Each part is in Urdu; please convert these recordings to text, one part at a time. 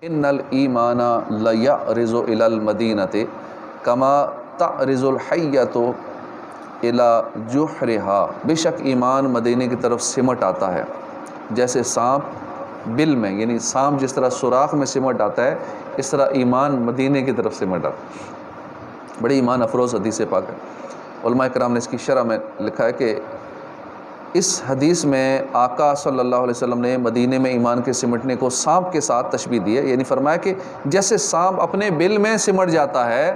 ان الایمان لیعرض الی المدینۃ کما تعرض الحیۃ الی جحرها، بے شک ایمان مدینے کی طرف سمٹ آتا ہے جیسے سانپ بل میں، یعنی سانپ جس طرح سوراخ میں سمٹ آتا ہے، اس طرح ایمان مدینے کی طرف سمٹ آتا ہے۔ بڑی ایمان افروز حدیث پاک ہے۔ علماء کرام نے اس کی شرح میں لکھا ہے کہ اس حدیث میں آقا صلی اللہ علیہ وسلم نے مدینے میں ایمان کے سمٹنے کو سانپ کے ساتھ تشبیہ دی ہے، یعنی فرمایا کہ جیسے سانپ اپنے بل میں سمٹ جاتا ہے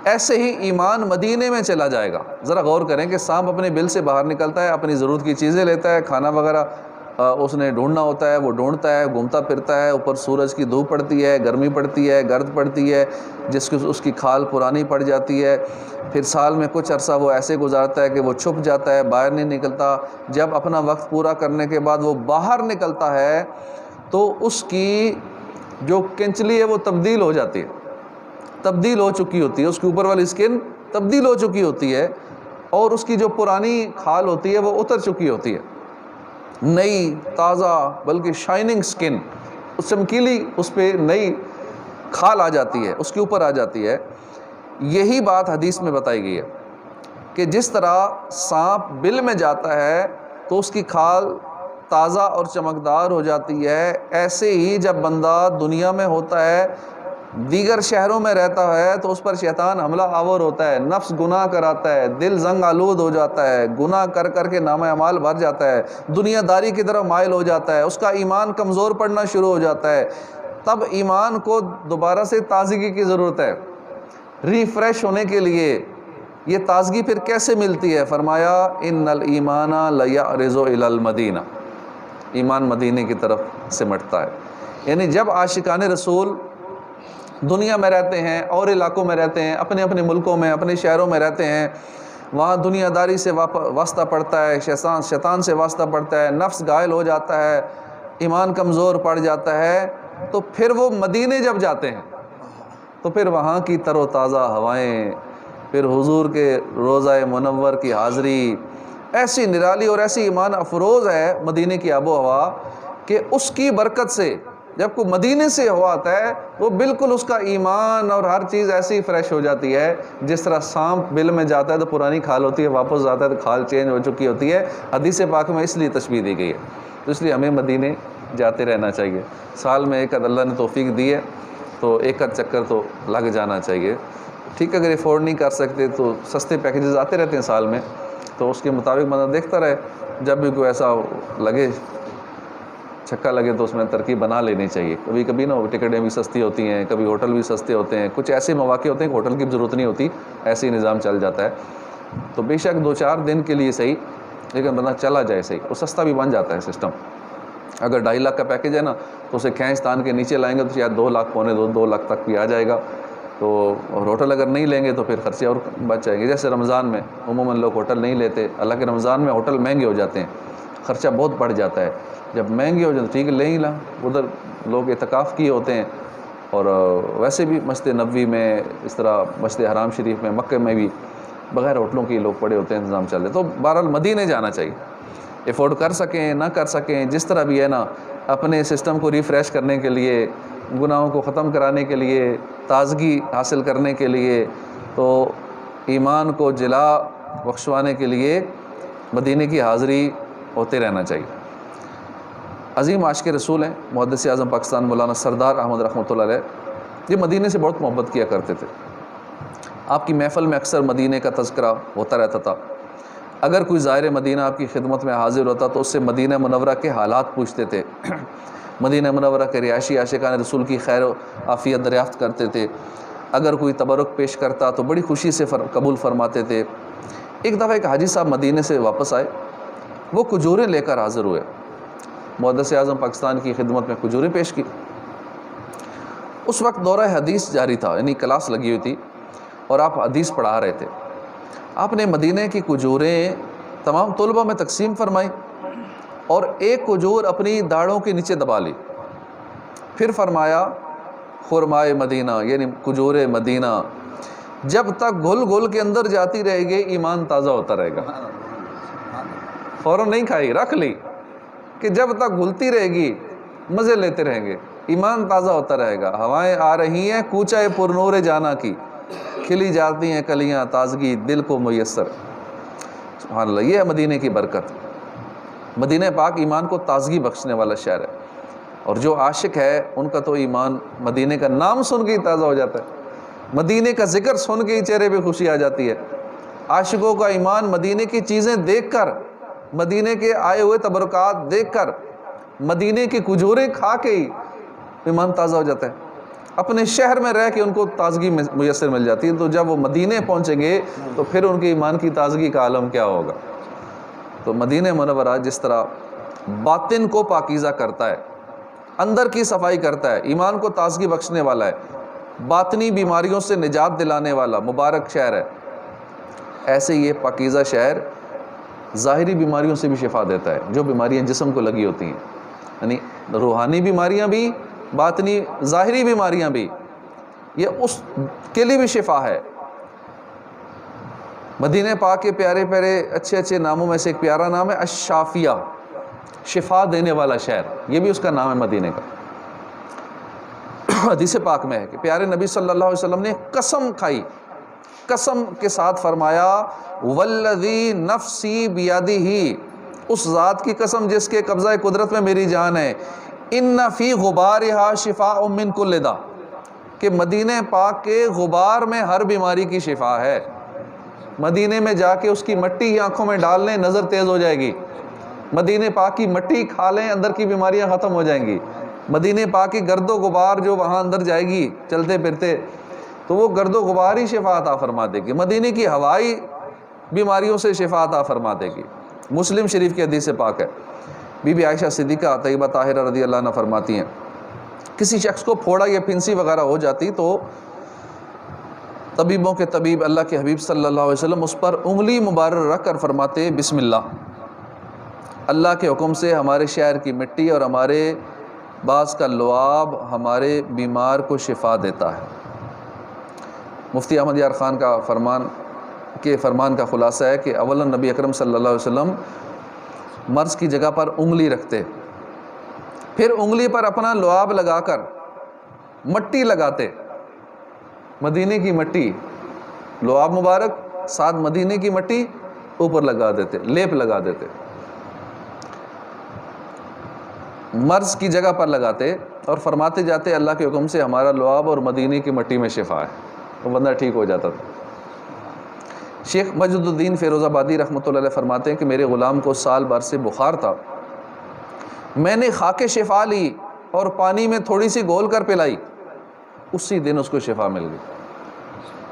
ایسے ہی ایمان مدینے میں چلا جائے گا۔ ذرا غور کریں کہ سانپ اپنے بل سے باہر نکلتا ہے، اپنی ضرورت کی چیزیں لیتا ہے، کھانا وغیرہ اس نے ڈھونڈنا ہوتا ہے، وہ ڈھونڈتا ہے، گھومتا پھرتا ہے، اوپر سورج کی دھوپ پڑتی ہے، گرمی پڑتی ہے، گرد پڑتی ہے، اس کی کھال پرانی پڑ جاتی ہے، پھر سال میں کچھ عرصہ وہ ایسے گزارتا ہے کہ وہ چھپ جاتا ہے، باہر نہیں نکلتا۔ جب اپنا وقت پورا کرنے کے بعد وہ باہر نکلتا ہے تو اس کی جو کنچلی ہے وہ تبدیل ہو جاتی ہے، تبدیل ہو چکی ہوتی ہے، اس کے اوپر والی سکن تبدیل ہو چکی ہوتی ہے، اور اس کی جو پرانی کھال ہوتی ہے وہ اتر چکی ہوتی ہے۔ نئی تازہ بلکہ شائننگ سکن، اس چمکیلی اس پہ نئی کھال آ جاتی ہے، اس کے اوپر آ جاتی ہے۔ یہی بات حدیث میں بتائی گئی ہے کہ جس طرح سانپ بل میں جاتا ہے تو اس کی کھال تازہ اور چمکدار ہو جاتی ہے، ایسے ہی جب بندہ دنیا میں ہوتا ہے، دیگر شہروں میں رہتا ہے، تو اس پر شیطان حملہ آور ہوتا ہے، نفس گناہ کراتا ہے، دل زنگ آلود ہو جاتا ہے، گناہ کر کر کے نامہ اعمال بھر جاتا ہے، دنیا داری کی طرف مائل ہو جاتا ہے، اس کا ایمان کمزور پڑنا شروع ہو جاتا ہے۔ تب ایمان کو دوبارہ سے تازگی کی ضرورت ہے، ریفریش ہونے کے لیے۔ یہ تازگی پھر کیسے ملتی ہے؟ فرمایا ان الایمان لیعرض الی المدینہ، ایمان مدینے کی طرف سمٹتا ہے۔ یعنی جب عاشقان رسول دنیا میں رہتے ہیں، اور علاقوں میں رہتے ہیں، اپنے اپنے ملکوں میں، اپنے شہروں میں رہتے ہیں، وہاں دنیا داری سے واسطہ پڑتا ہے، شیطان سے واسطہ پڑتا ہے، نفس گائل ہو جاتا ہے، ایمان کمزور پڑ جاتا ہے، تو پھر وہ مدینے جب جاتے ہیں تو پھر وہاں کی تر و تازہ ہوائیں، پھر حضور کے روضہ منور کی حاضری ایسی نرالی اور ایسی ایمان افروز ہے مدینے کی آب و ہوا کہ اس کی برکت سے جب کوئی مدینے سے ہوا آتا ہے وہ بالکل اس کا ایمان اور ہر چیز ایسی فریش ہو جاتی ہے جس طرح سانپ بل میں جاتا ہے تو پرانی کھال ہوتی ہے، واپس جاتا ہے تو کھال چینج ہو چکی ہوتی ہے۔ حدیث پاک میں اس لیے تشبیہ دی گئی ہے، تو اس لیے ہمیں مدینے جاتے رہنا چاہیے۔ سال میں ایک اللہ نے توفیق دی ہے تو ایک چکر تو لگ جانا چاہیے۔ ٹھیک، اگر افورڈ نہیں کر سکتے تو سستے پیکیجز آتے رہتے ہیں سال میں، تو اس کے مطابق بندہ دیکھتا رہے، جب بھی کوئی ایسا لگے چھکا لگے تو اس میں ترکیب بنا لینی چاہیے۔ کبھی کبھی نا ٹکٹیں بھی سستی ہوتی ہیں، کبھی ہوٹل بھی سستے ہوتے ہیں، کچھ ایسے مواقع ہوتے ہیں کہ ہوٹل کی ضرورت نہیں ہوتی، ایسے ہی نظام چل جاتا ہے، تو بے شک 2-4 دن کے لیے صحیح، لیکن بندہ چلا جائے صحیح، وہ سستا بھی بن جاتا ہے سسٹم۔ اگر 2.5 لاکھ کا پیکیج ہے نا تو اسے کھینچ تان کے نیچے لائیں گے تو شاید 2 لاکھ پونے 2 لاکھ تک بھی آ جائے گا، تو اور ہوٹل اگر نہیں لیں گے تو پھر خرچے اور بچ جائیں گے۔ جیسے رمضان میں عموماً لوگ ہوٹل نہیں لیتے، حالانکہ رمضان میں ہوٹل مہنگے ہو جاتے ہیں، خرچہ بہت بڑھ جاتا ہے۔ جب مہنگے ہو جاتے ٹھیک ہے لے ہی لا، ادھر لوگ اعتکاف کیے ہوتے ہیں، اور ویسے بھی مسجد نبوی میں، اس طرح مسجد حرام شریف میں، مکہ میں بھی بغیر ہوٹلوں کے لوگ پڑے ہوتے ہیں، انتظام چل رہے، تو بہرحال مدینے جانا چاہیے۔ افورڈ کر سکیں نہ کر سکیں، جس طرح بھی ہے نا، اپنے سسٹم کو ریفریش کرنے کے لیے، گناہوں کو ختم کرانے کے لیے، تازگی حاصل کرنے کے لیے، تو ایمان کو جلا بخشوانے کے لیے مدینے کی حاضری ہوتے رہنا چاہیے۔ عظیم عاشق رسول ہیں محدث اعظم پاکستان مولانا سردار احمد رحمۃ اللہ علیہ، یہ مدینے سے بہت محبت کیا کرتے تھے۔ آپ کی محفل میں اکثر مدینے کا تذکرہ ہوتا رہتا تھا۔ اگر کوئی زائر مدینہ آپ کی خدمت میں حاضر ہوتا تو اس سے مدینہ منورہ کے حالات پوچھتے تھے، مدینہ منورہ کے رہائشی عاشقان رسول کی خیر و عافیت دریافت کرتے تھے۔ اگر کوئی تبرک پیش کرتا تو بڑی خوشی سے قبول فرماتے تھے۔ ایک دفعہ ایک حاجی صاحب مدینے سے واپس آئے، وہ کھجوریں لے کر حاضر ہوئے، محدث اعظم پاکستان کی خدمت میں کھجوریں پیش کی۔ اس وقت دورہ حدیث جاری تھا، یعنی کلاس لگی ہوئی تھی اور آپ حدیث پڑھا رہے تھے۔ آپ نے مدینے کی کھجوریں تمام طلبہ میں تقسیم فرمائی اور ایک کھجور اپنی داڑھوں کے نیچے دبا لی، پھر فرمایا خرمائے مدینہ، یعنی کھجور مدینہ جب تک گھل گھل کے اندر جاتی رہے گی ایمان تازہ ہوتا رہے گا۔ فوراً نہیں کھائی، رکھ لی کہ جب تک گھلتی رہے گی مزے لیتے رہیں گے، ایمان تازہ ہوتا رہے گا۔ ہوائیں آ رہی ہیں کوچہ پر نور جانا کی، کھلی جاتی ہیں کلیاں تازگی دل کو میسر۔ سبحان اللہ، یہ ہے مدینے کی برکت۔ مدینہ پاک ایمان کو تازگی بخشنے والا شہر ہے، اور جو عاشق ہے ان کا تو ایمان مدینے کا نام سن کے ہی تازہ ہو جاتا ہے، مدینے کا ذکر سن کے ہی چہرے پہ خوشی آ جاتی ہے۔ عاشقوں کا ایمان مدینے کی چیزیں دیکھ کر، مدینے کے آئے ہوئے تبرکات دیکھ کر، مدینے کی کھجوریں کھا کے ہی ایمان تازہ ہو جاتا ہے۔ اپنے شہر میں رہ کے ان کو تازگی میسر مل جاتی ہے، تو جب وہ مدینے پہنچیں گے تو پھر ان کے ایمان کی تازگی کا عالم کیا ہوگا۔ تو مدینہ منورہ جس طرح باطن کو پاکیزہ کرتا ہے، اندر کی صفائی کرتا ہے، ایمان کو تازگی بخشنے والا ہے، باطنی بیماریوں سے نجات دلانے والا مبارک شہر ہے، ایسے یہ پاکیزہ شہر ظاہری بیماریوں سے بھی شفا دیتا ہے، جو بیماریاں جسم کو لگی ہوتی ہیں، یعنی روحانی بیماریاں بھی، باطنی ظاہری بیماریاں بھی، یہ اس کے لیے بھی شفا ہے۔ مدینہ پاک کے پیارے پیارے اچھے اچھے ناموں میں سے ایک پیارا نام ہے الشافیہ، شفا دینے والا شہر، یہ بھی اس کا نام ہے مدینہ کا۔ حدیث پاک میں ہے کہ پیارے نبی صلی اللہ علیہ وسلم نے قسم کھائی، قسم کے ساتھ فرمایا والذی نفسی بیدہ، اس ذات کی قسم جس کے قبضہ قدرت میں میری جان ہے، ان فی غبارہا شفاء من کل داء، کہ مدینہ پاک کے غبار میں ہر بیماری کی شفا ہے۔ مدینے میں جا کے اس کی مٹی آنکھوں میں ڈال لیں نظر تیز ہو جائے گی، مدینہ پاک کی مٹی کھا لیں اندر کی بیماریاں ختم ہو جائیں گی، مدینہ پاک کی گرد و غبار جو وہاں اندر جائے گی چلتے پھرتے تو وہ گرد و غبار ہی شفا عطا فرما دے گی، مدینے کی ہوائی بیماریوں سے شفا عطا فرما دے گی۔ مسلم شریف کی حدیث پاک ہے، بی بی عائشہ صدیقہ طیبہ طاہرہ رضی اللہ عنہ فرماتی ہیں کسی شخص کو پھوڑا یا پھنسی وغیرہ ہو جاتی تو طبیبوں کے طبیب اللہ کے حبیب صلی اللہ علیہ وسلم اس پر انگلی مبارک رکھ کر فرماتے بسم اللہ، اللہ کے حکم سے ہمارے شہر کی مٹی اور ہمارے بعض کا لعاب ہمارے بیمار کو شفا دیتا ہے۔ مفتی احمد یار خان کا فرمان کا خلاصہ ہے کہ اولا نبی اکرم صلی اللہ علیہ وسلم مرض کی جگہ پر انگلی رکھتے، پھر انگلی پر اپنا لعاب لگا کر مٹی لگاتے، مدینے کی مٹی، لعاب مبارک ساتھ مدینے کی مٹی اوپر لگا دیتے، لیپ لگا دیتے، مرض کی جگہ پر لگاتے اور فرماتے جاتے اللہ کے حکم سے ہمارا لعاب اور مدینے کی مٹی میں شفا ہے، تو بندہ ٹھیک ہو جاتا تھا۔ شیخ مجد الدین فیروز آبادی رحمۃ اللہ علیہ فرماتے ہیں کہ میرے غلام کو سال بھر سے بخار تھا، میں نے خاک شفا لی اور پانی میں تھوڑی سی گھول کر پلائی، اسی دن اس کو شفا مل گئی۔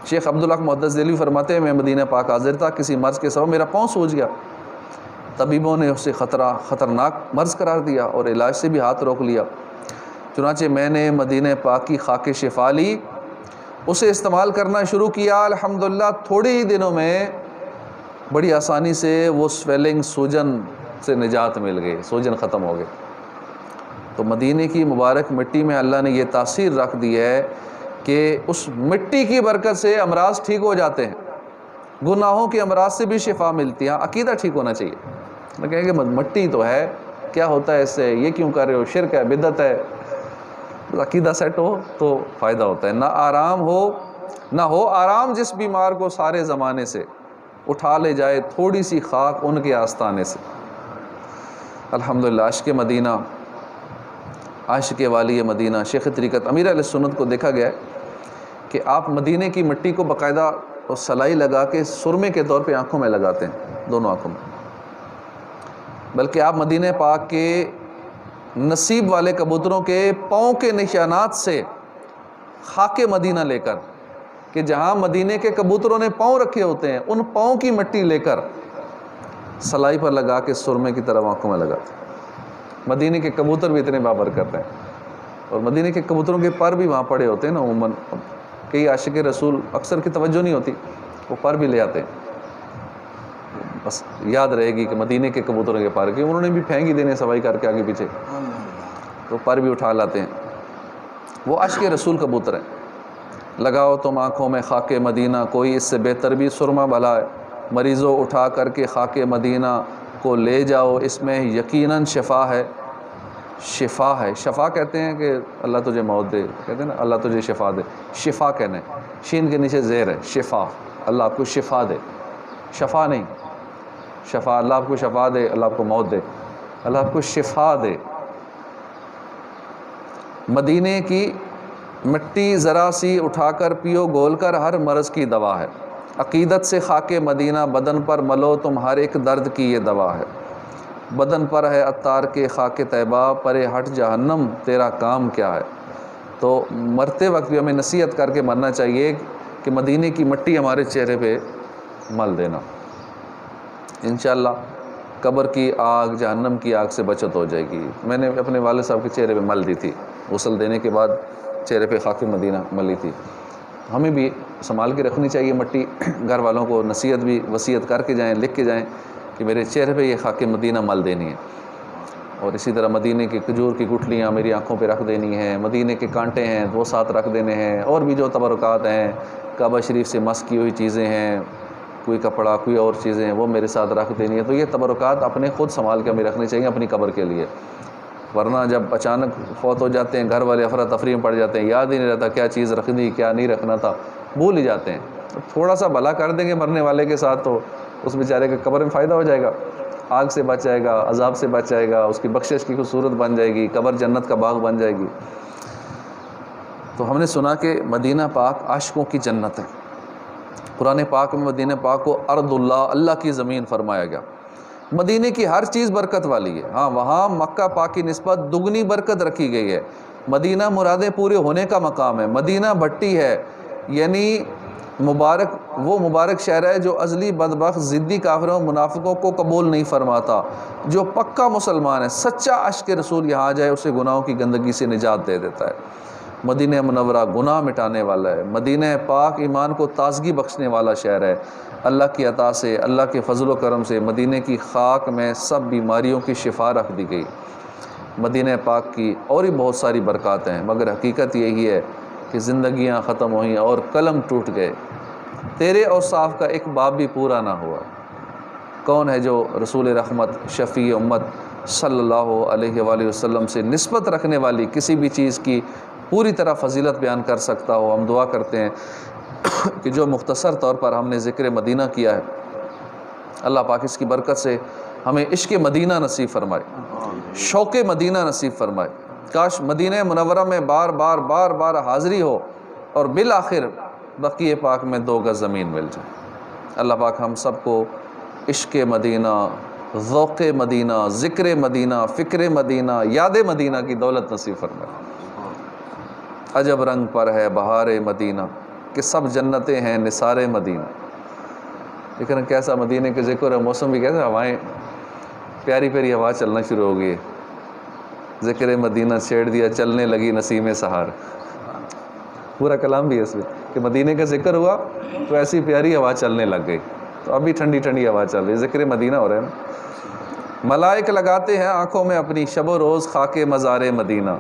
شیخ عبدالحق محدث دہلوی فرماتے ہیں میں مدینہ پاک حاضر تھا، کسی مرض کے سبب میرا پاؤں سوج گیا، طبیبوں نے اسے خطرناک مرض قرار دیا اور علاج سے بھی ہاتھ روک لیا، چنانچہ میں نے مدینہ پاک کی خاک شفا لی، اسے استعمال کرنا شروع کیا، الحمدللہ تھوڑے ہی دنوں میں بڑی آسانی سے وہ سویلنگ سوجن سے نجات مل گئی، سوجن ختم ہو گئے۔ تو مدینے کی مبارک مٹی میں اللہ نے یہ تاثیر رکھ دی ہے کہ اس مٹی کی برکت سے امراض ٹھیک ہو جاتے ہیں، گناہوں کے امراض سے بھی شفا ملتی ہے۔ عقیدہ ٹھیک ہونا چاہیے، میں کہیں کہ مٹی تو ہے، کیا ہوتا ہے اس سے، یہ کیوں کر رہے ہو، شرک ہے، بدعت ہے۔ عقیدہ سیٹ ہو تو فائدہ ہوتا ہے، نہ ہو آرام جس بیمار کو سارے زمانے سے، اٹھا لے جائے تھوڑی سی خاک ان کے آستانے سے۔ الحمدللہ عاشق مدینہ، عاشق والی مدینہ شیخ طریقت امیر اہل سنت کو دیکھا گیا ہے کہ آپ مدینے کی مٹی کو باقاعدہ سلائی لگا کے سرمے کے طور پہ آنکھوں میں لگاتے ہیں، دونوں آنکھوں میں، بلکہ آپ مدینہ پاک کے نصیب والے کبوتروں کے پاؤں کے نشانات سے خاک مدینہ لے کر، کہ جہاں مدینے کے کبوتروں نے پاؤں رکھے ہوتے ہیں ان پاؤں کی مٹی لے کر سلائی پر لگا کے سرمے کی طرف آنکھوں میں لگاتے ہیں۔ مدینے کے کبوتر بھی اتنے بابرکت ہیں، اور مدینے کے کبوتروں کے پر بھی وہاں پڑے ہوتے ہیں نا، عموماً کئی عاشق رسول اکثر کی توجہ نہیں ہوتی، وہ پر بھی لے آتے ہیں، بس یاد رہے گی کہ مدینے کے کبوتروں کے پر، کہ انہوں نے بھی پھینک ہی دینے صفائی کر کے آگے پیچھے، تو پر بھی اٹھا لاتے ہیں۔ وہ عاشق رسول کبوتر ہیں۔ لگاؤ تم آنکھوں میں خاک مدینہ، کوئی اس سے بہتر بھی سرما بھلا ہے، مریضوں اٹھا کر کے خاک مدینہ کو لے جاؤ، اس میں یقیناً شفا ہے۔ شفا ہے. شفا کہتے ہیں کہ اللہ تجھے موت دے، کہتے ہیں نا اللہ تجھے شفا دے. شفا کہنے، شین کے نیچے زیر ہے، شفا، اللہ آپ کو شفا دے. شفا نہیں، شفا اللہ آپ کو شفا دے، اللہ آپ کو موت دے، اللہ آپ کو شفا دے. مدینے کی مٹی ذرا سی اٹھا کر پیو گول کر، ہر مرض کی دوا ہے. عقیدت سے خاک مدینہ بدن پر ملو، تم ہر ایک درد کی یہ دوا ہے. بدن پر ہے عطار کے خاک طیبہ، پرے ہٹ جہنم تیرا کام کیا ہے. تو مرتے وقت بھی ہمیں نصیحت کر کے مرنا چاہیے کہ مدینے کی مٹی ہمارے چہرے پہ مل دینا. انشاءاللہ قبر کی آگ، جہنم کی آگ سے بچت ہو جائے گی. میں نے اپنے والد صاحب کے چہرے پہ مل دی تھی، غسل دینے کے بعد چہرے پہ خاک مدینہ ملی تھی. ہمیں بھی سنبھال کے رکھنی چاہیے مٹی. گھر والوں کو نصیحت بھی وصیت کر کے جائیں، لکھ کے جائیں کہ میرے چہرے پہ یہ خاک مدینہ مل دینی ہے. اور اسی طرح مدینے کی کھجور کی گٹھلیاں میری آنکھوں پہ رکھ دینی ہیں. مدینے کے کانٹے ہیں وہ ساتھ رکھ دینے ہیں. اور بھی جو تبرکات ہیں، کعبہ شریف سے مس کی ہوئی چیزیں ہیں، کوئی کپڑا، کوئی اور چیزیں ہیں، وہ میرے ساتھ رکھ دینی ہے. تو یہ تبرکات اپنے خود سنبھال کے ہمیں رکھنی چاہیے اپنی قبر کے لیے. ورنہ جب اچانک فوت ہو جاتے ہیں گھر والے افراتفری میں پڑ جاتے ہیں، یاد ہی نہیں رہتا کیا چیز رکھنی کیا نہیں رکھنا تھا، بھول ہی جاتے ہیں. تھوڑا سا بھلا کر دیں گے مرنے والے کے ساتھ تو اس بیچارے کے قبر میں فائدہ ہو جائے گا، آگ سے بچ جائے گا، عذاب سے بچ جائے گا، اس کی بخشش کی خوبصورت بن جائے گی، قبر جنت کا باغ بن جائے گی. تو ہم نے سنا کہ مدینہ پاک عاشقوں کی جنت ہے. قرآن پاک میں مدینہ پاک کو ارض اللہ، اللہ کی زمین فرمایا گیا. مدینے کی ہر چیز برکت والی ہے. ہاں وہاں مکہ پاک کی نسبت دگنی برکت رکھی گئی ہے. مدینہ مرادیں پورے ہونے کا مقام ہے. مدینہ بھٹی ہے، یعنی مبارک، وہ مبارک شہر ہے جو ازلی بدبخت ضدی کافروں منافقوں کو قبول نہیں فرماتا. جو پکا مسلمان ہے، سچا عاشق رسول یہاں جائے اسے گناہوں کی گندگی سے نجات دے دیتا ہے. مدینہ منورہ گناہ مٹانے والا ہے. مدینہ پاک ایمان کو تازگی بخشنے والا شہر ہے. اللہ کی عطا سے، اللہ کے فضل و کرم سے مدینہ کی خاک میں سب بیماریوں کی شفا رکھ دی گئی. مدینہ پاک کی اور بھی بہت ساری برکات ہیں، مگر حقیقت یہی ہے کہ زندگیاں ختم ہوئیں اور قلم ٹوٹ گئے. تیرے اوصاف کا ایک باب بھی پورا نہ ہوا. کون ہے جو رسول رحمت شفیع امت صلی اللہ علیہ وآلہ وسلم سے نسبت رکھنے والی کسی بھی چیز کی پوری طرح فضیلت بیان کر سکتا ہو. ہم دعا کرتے ہیں کہ جو مختصر طور پر ہم نے ذکر مدینہ کیا ہے، اللہ پاک اس کی برکت سے ہمیں عشق مدینہ نصیب فرمائے، شوق مدینہ نصیب فرمائے. کاش مدینہ منورہ میں بار بار بار بار حاضری ہو اور بالآخر بقیع پاک میں 2 گز زمین مل جائے. اللہ پاک ہم سب کو عشق مدینہ، ذوق مدینہ، ذکر مدینہ، فکر مدینہ، یاد مدینہ کی دولت نصیب فرمائے. عجب رنگ پر ہے بہار مدینہ کہ سب جنتیں ہیں نثار مدینہ. لیکن کیسا مدینہ کے ذکر ہے، موسم بھی کیسا، ہوائیں پیاری پیاری ہوا چلنا شروع ہو گئی ہے. ذکر مدینہ چھیڑ دیا چلنے لگی نسیم سحر. پورا کلام بھی ہے اس میں کہ مدینہ کا ذکر ہوا تو ایسی پیاری ہوا چلنے لگ گئی. تو ابھی ٹھنڈی ٹھنڈی ہوا چل رہی ہے، ذکر مدینہ ہو رہا ہے نا. ملائک لگاتے ہیں آنکھوں میں اپنی شب و روز خاک مزار مدینہ.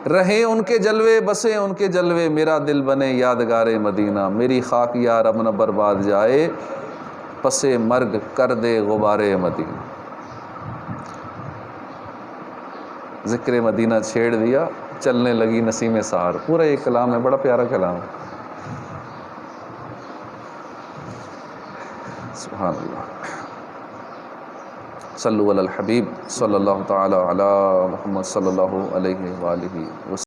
رہیں ان کے جلوے بسیں ان کے جلوے، میرا دل بنے یادگار مدینہ. میری خاک یا رب نہ برباد جائے، پس مرگ کر دے غبار مدینہ. ذکر مدینہ چھیڑ دیا چلنے لگی نسیم سحر. پورا یہ کلام ہے، بڑا پیارا کلام ہے. سبحان اللہ. صلو علی الحبیب صلی اللہ تعالی علی محمد صلی اللہ علیہ وآلہ وسلم.